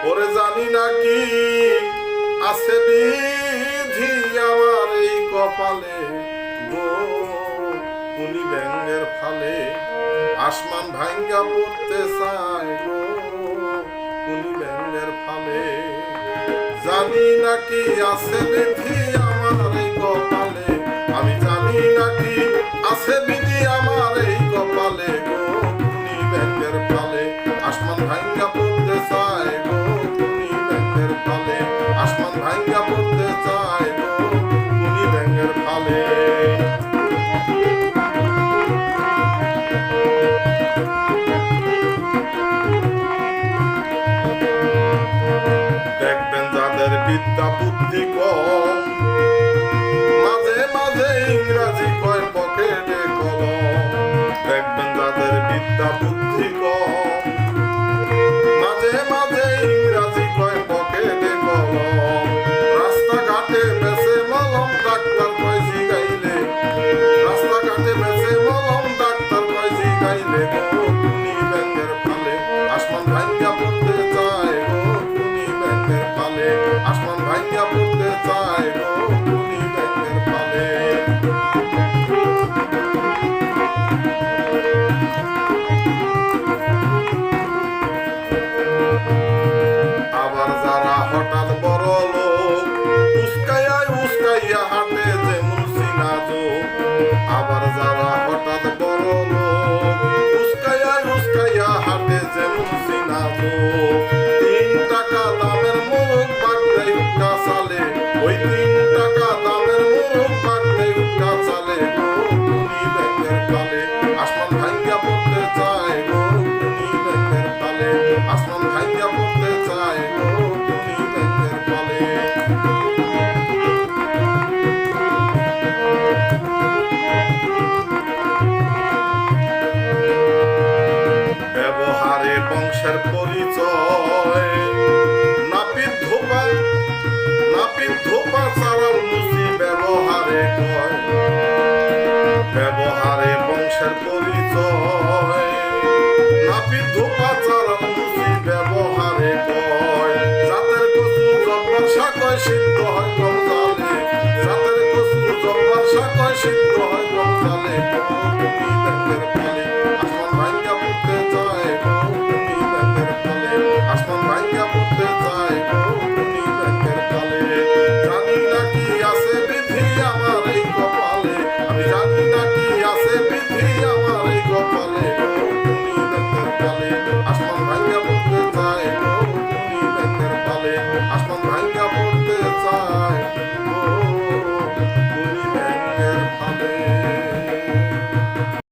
ওরে জানি না কি আছে বিধি আমার এই কপালে গো, কুনি ব্যাঙের ফালে আসমান ভাঙ্গা পড়তে চায় গো, কুনি ব্যাঙের ফালে। জানি না কি আছে বিধি আমার এই কপালে, আমি জানি না কি আছে বিধি আমার এই কপালে গো, কুনি ব্যাঙের ফালে আসমান ভাঙ্গা পড়তে চায় গো, কুনি ব্যাঙের ফালে আসমান ভাঙ্গা পড়তে চায় গো, কুনি ব্যাঙের ফালে। দেখবেন যাদের বিদ্যা বুদ্ধি কম, মাঝে মাঝে ইংরাজি কয় পকেটে কলম। দেখবেন যাদের বিদ্যা বুদ্ধি কম, মাঝে মাঝে ইংরাজি কয় পকেটে কলম। রাস্তাঘাটে বেচে মলম ডাক্তার কয় জিগাইলে, রাস্তাঘাটে বেচে মলম ডাক্তার কয় জিগাইলে গো, কুনি ব্যাঙের ফালে আসমান ভাঙ্গা পড়তে চায় গো, কুনি ব্যাঙের ফালে আসমান ভাঙ্গা পড়তে চায় গো, কুনি ব্যাঙের ফালে। আবার যারা হঠাৎ বড় লোক, উস্কাইয়া উস্কাইয়া হাঁটে যেমন সিনা চোখ। আবার যারা হঠাৎ বড় লোক, উস্কাইয়া উস্কাইয়া হাঁটে যেমন সিনা চোখ। 3 টাকা দামের মুরগ বাগদাই উঠা চালে, ওই 3 টাকা দামের মুরগ বাগদাই উঠা চালে গো, কুনি ব্যাঙের ফালে আসমান ভাঙ্গা পড়তে চায় গো, কুনি ব্যাঙের ফালে আসমান ভাঙ্গা পড়তে চায় গো, কুনি ব্যাঙের ফালে। ব্যবহারে বংশের পরিচয়, নাপিত ধোপা নাপিত ধোপা চারাল মুসি ব্যবহারে কয়। ব্যবহারে বংশের পরিচয়, নাপিত ধোপা চারাল